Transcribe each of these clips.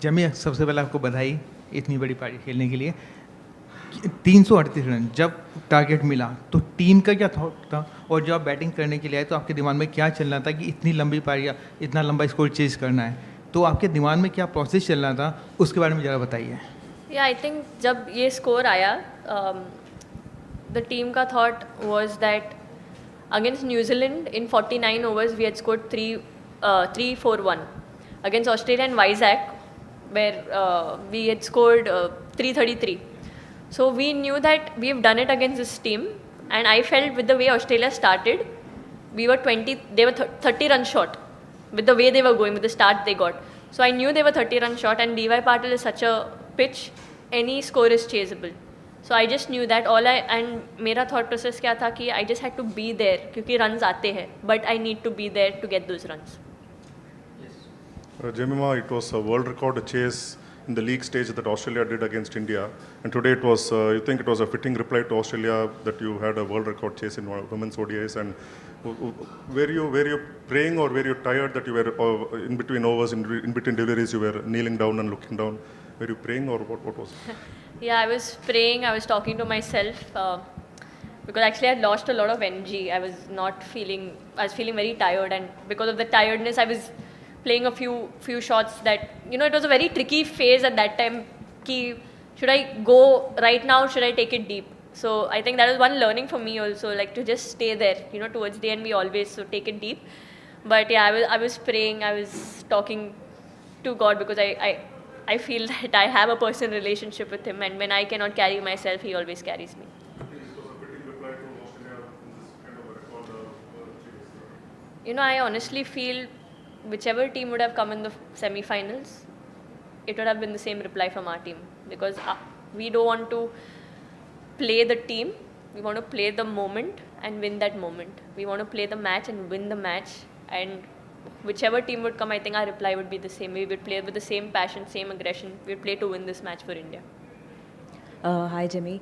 जमी, सबसे पहले आपको बधाई इतनी बड़ी पारी खेलने के लिए। 338 रन जब टारगेट मिला तो टीम का क्या थॉट था, और जब आप बैटिंग करने के लिए आए तो आपके दिमाग में क्या चल रहा था कि इतनी लंबी पारी, इतना लंबा स्कोर चेज करना है, तो आपके दिमाग में क्या प्रोसेस चल रहा था, उसके बारे में ज़रा बताइए। या आई थिंक जब ये स्कोर आया, द टीम का thought was that against New Zealand in 49 overs we had scored 3-4-1. Against Australia and Vizag, where we had scored 333. So we knew that we've done it against this team, and I felt with the way Australia started, we were 20, they were 30 runs short with the way they were going, with the start they got. So I knew they were 30 runs short, and DY Patil is such a pitch, any score is chaseable. So I just knew that and मेरा thought process क्या था कि I just had to be there क्योंकि runs आते हैं, but I need to be there to get those runs. Jemima, it was a world record chase in the league stage that Australia did against India, and today it was. You think it was a fitting reply to Australia that you had a world record chase in women's ODIs? And were you praying, or were you tired that you were in between overs, in between deliveries, you were kneeling down and looking down? Were you praying, or what was it? Yeah, I was praying. I was talking to myself because actually I had lost a lot of energy. I was feeling very tired, and because of the tiredness, I was playing a few shots that, it was a very tricky phase at that time. Ki, should I go right now? Should I take it deep? So I think that was one learning for me also, like to just stay there. Towards the end we always take it deep. But yeah, I was praying. I was talking to God because I feel that I have a personal relationship with Him, and when I cannot carry myself, He always carries me. I honestly feel whichever team would have come in the semi-finals, it would have been the same reply from our team, because we don't want to play the team, we want to play the moment and win that moment. We want to play the match and win the match, and whichever team would come, I think our reply would be the same. We would play with the same passion, same aggression. We would play to win this match for India. Hi, Jimmy.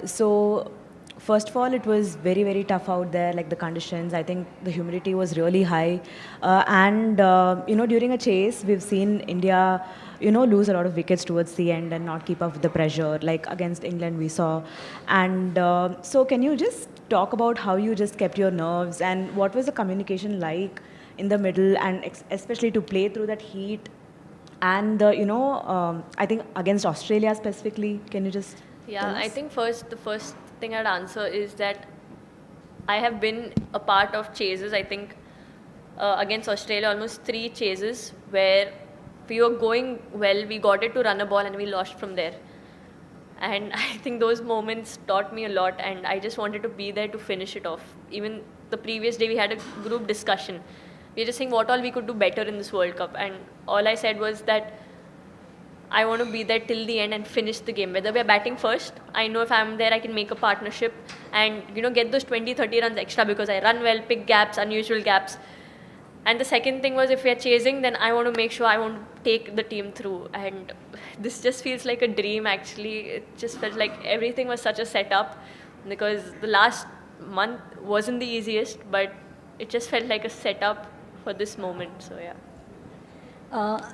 So first of all, it was very, very tough out there, like the conditions. I think the humidity was really high. And during a chase, we've seen India, lose a lot of wickets towards the end and not keep up with the pressure, like against England we saw. And so can you just talk about how you just kept your nerves, and what was the communication like in the middle, and especially to play through that heat? And, I think against Australia specifically, can you just tell us? I think the first thing I'd answer is that I have been a part of chases. I think against Australia, almost 3 chases where we were going well, we got it to run a ball and we lost from there. And I think those moments taught me a lot, and I just wanted to be there to finish it off. Even the previous day we had a group discussion. We were just saying what all we could do better in this World Cup, and all I said was that I want to be there till the end and finish the game. Whether we are batting first, I know if I'm there, I can make a partnership and, get those 20-30 runs extra because I run well, pick gaps, unusual gaps. And the second thing was, if we are chasing, then I want to make sure I want to take the team through. And this just feels like a dream, actually. It just felt like everything was such a setup, because the last month wasn't the easiest, but it just felt like a setup for this moment. So yeah.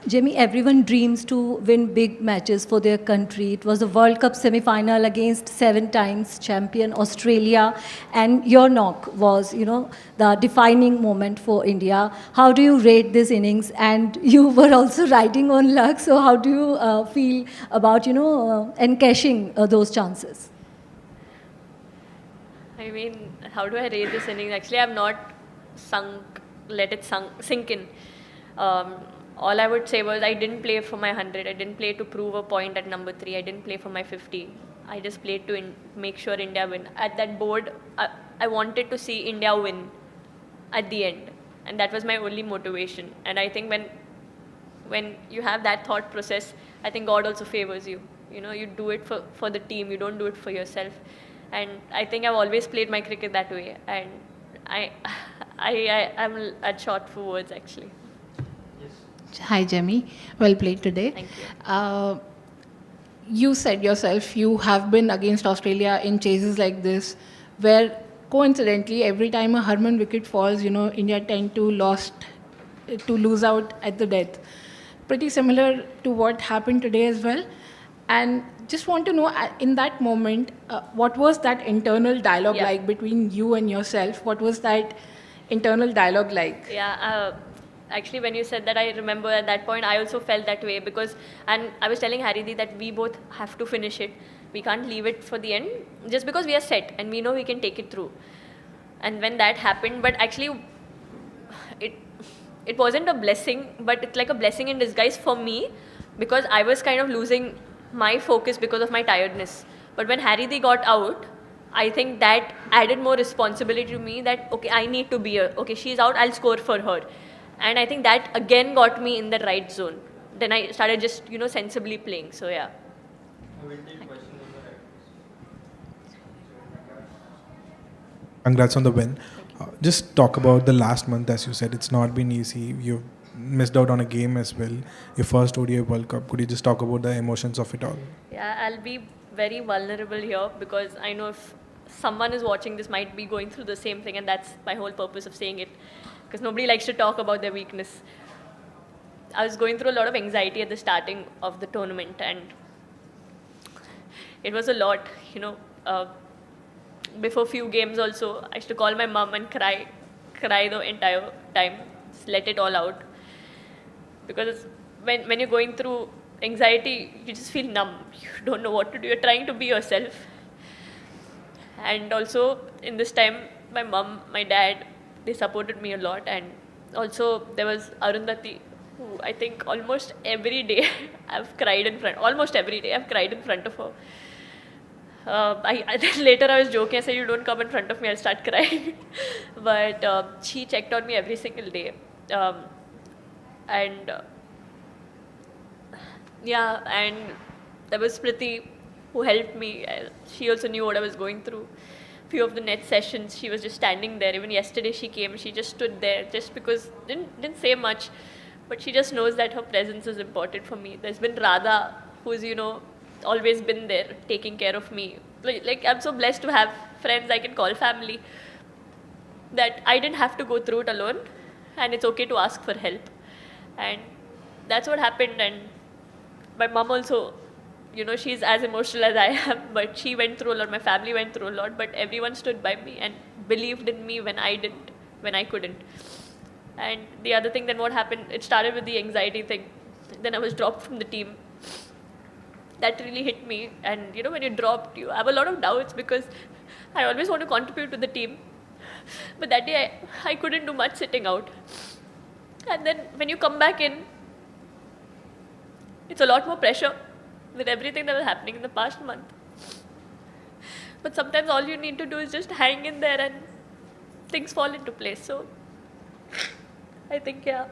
Jimmy, everyone dreams to win big matches for their country. It was a World Cup semi-final against 7 times champion Australia, and your knock was, the defining moment for India. How do you rate this innings? And you were also riding on luck, so how do you feel about, encashing those chances? I mean, how do I rate this innings? Actually, I've not let it sink in. All I would say was I didn't play for my 100. I didn't play to prove a point at number 3. I didn't play for my 50. I just played to make sure India win. At that board, I wanted to see India win at the end. And that was my only motivation. And I think when you have that thought process, I think God also favors you. You do it for the team. You don't do it for yourself. And I think I've always played my cricket that way. And I'm at short for words, actually. Hi, Jemmy. Well played today. Thank you. You said yourself you have been against Australia in chases like this, where coincidentally every time a Harman wicket falls, India tend to lose out at the death. pretty similar to what happened today as well. And just want to know, in that moment, what was that internal dialogue Yeah. like between you and yourself? What was that internal dialogue like? Yeah, actually, when you said that, I remember at that point I also felt that way because, and I was telling Haridhi that we both have to finish it. We can't leave it for the end just because we are set and we know we can take it through. And when that happened, but actually, it wasn't a blessing, but it's like a blessing in disguise for me because I was kind of losing my focus because of my tiredness. But when Haridhi got out, I think that added more responsibility to me that, okay, I need to be here. Okay, she's out, I'll score for her. And I think that again got me in the right zone. Then I started just, sensibly playing. So, yeah. Congrats on the win. Just talk about the last month, as you said, it's not been easy. You've missed out on a game as well. Your first ODI World Cup. Could you just talk about the emotions of it all? Yeah, I'll be very vulnerable here because I know if someone is watching this might be going through the same thing, and that's my whole purpose of saying it because nobody likes to talk about their weakness. I was going through a lot of anxiety at the starting of the tournament, and it was a lot, before few games also, I used to call my mom and cry the entire time, just let it all out. Because when you're going through anxiety, you just feel numb. You don't know what to do. You're trying to be yourself. And also, in this time, my mom, my dad, they supported me a lot. And also, there was Arundhati, who I think almost every day I've cried in front, almost every day I've cried in front of her. Later I was joking, I said, you don't come in front of me, I'll start crying. But she checked on me every single day. And there was Priti who helped me. She also knew what I was going through. Few of the net sessions, she was just standing there. Even yesterday she came, she just stood there just because, didn't say much, but she just knows that her presence is important for me. There's been Radha, who's, always been there, taking care of me. Like I'm so blessed to have friends I can call family, that I didn't have to go through it alone, and it's okay to ask for help. And that's what happened. And my mom also, she's as emotional as I am, but she went through a lot, my family went through a lot, but everyone stood by me and believed in me when I didn't, when I couldn't. And the other thing, then what happened, it started with the anxiety thing. Then I was dropped from the team. That really hit me. And when you're dropped, you have a lot of doubts because I always want to contribute to the team. But that day I couldn't do much sitting out. And then when you come back in, it's a lot more pressure with everything that was happening in the past month. But sometimes all you need to do is just hang in there and things fall into place. So I think, yeah.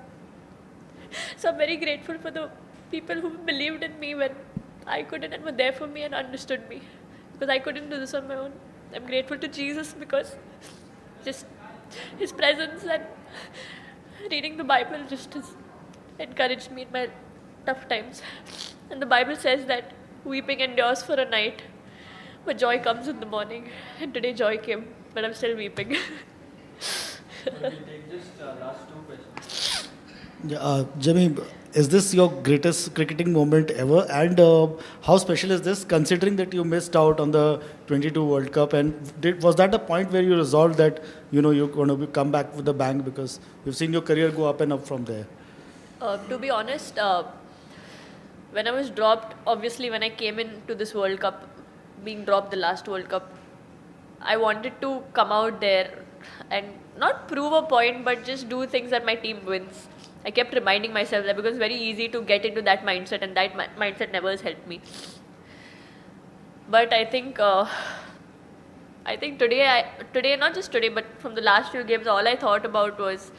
So I'm very grateful for the people who believed in me when I couldn't and were there for me and understood me. Because I couldn't do this on my own. I'm grateful to Jesus because just His presence and reading the Bible just has encouraged me in my tough times. And the Bible says that weeping endures for a night, but joy comes in the morning. And today joy came, but I'm still weeping. We will take just last two questions. Yeah, Jimmy, is this your greatest cricketing moment ever? And how special is this, considering that you missed out on the 22 World Cup? And was that the point where you resolved that you're going to come back with a bang, because we've seen your career go up and up from there? To be honest, when I was dropped, obviously when I came into this World Cup, being dropped the last World Cup, I wanted to come out there and not prove a point, but just do things that my team wins. I kept reminding myself that because it's very easy to get into that mindset, and that mindset never has helped me. But I think today, not just today, but from the last few games, all I thought about was,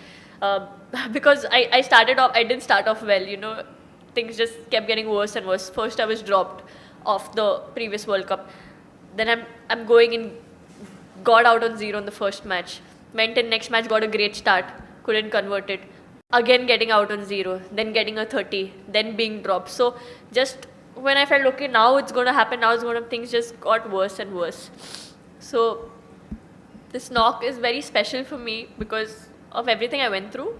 because I started off, I didn't start off well, things just kept getting worse and worse. First I was dropped off the previous World Cup. Then I'm going in, got out on 0 in the first match. Went in next match, got a great start, couldn't convert it. Again getting out on 0, then getting a 30, then being dropped. So just when I felt, okay, now it's going to happen, things just got worse and worse. So this knock is very special for me because of everything I went through.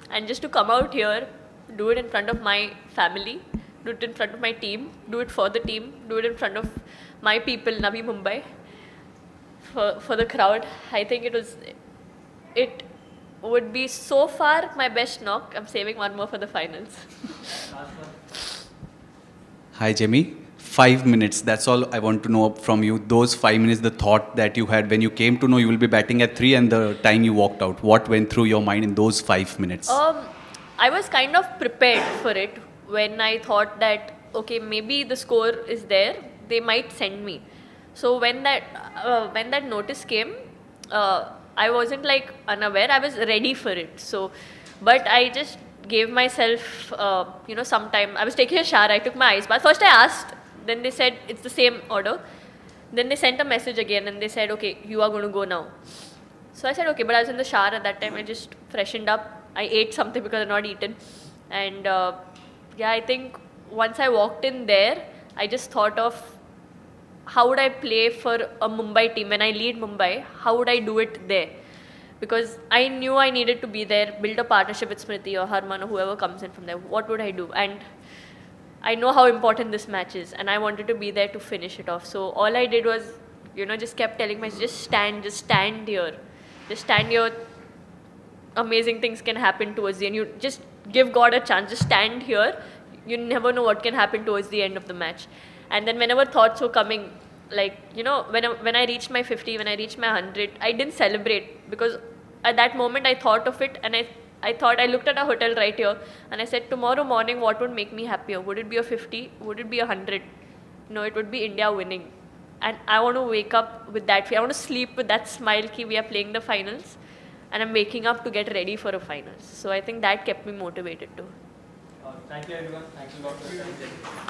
And just to come out here, do it in front of my family, do it in front of my team, do it for the team, do it in front of my people, Navi Mumbai, for the crowd. I think it would be so far my best knock. I'm saving one more for the finals. Hi, Jimmy. 5 minutes. That's all I want to know from you. Those 5 minutes, the thought that you had when you came to know you will be batting at 3 and the time you walked out. What went through your mind in those 5 minutes? I was kind of prepared for it when I thought that, okay, maybe the score is there. They might send me. So when that notice came, I wasn't like unaware. I was ready for it. So, but I just gave myself, some time. I was taking a shower. I took my ice bath. First I asked. Then they said it's the same order. Then they sent a message again and they said, okay, you are going to go now. So I said, okay, but I was in the shower at that time. I just freshened up. I ate something because I'd not eaten. And I think once I walked in there, I just thought of how would I play for a Mumbai team when I lead Mumbai? How would I do it there? Because I knew I needed to be there, build a partnership with Smriti or Harman or whoever comes in from there. What would I do? And I know how important this match is, and I wanted to be there to finish it off. So all I did was, just kept telling myself, just stand here. Just stand here. Amazing things can happen towards the end. You just give God a chance. Just stand here. You never know what can happen towards the end of the match. And then whenever thoughts were coming, like, when I reached my 50, when I reached my 100, I didn't celebrate because at that moment I thought of it and I looked at a hotel right here and I said, tomorrow morning, what would make me happier? Would it be a 50? Would it be a 100? No, it would be India winning. And I want to wake up with that. I want to sleep with that smile ki we are playing the finals and I'm waking up to get ready for a finals. So I think that kept me motivated too. Thank you everyone. Thanks a lot for your time.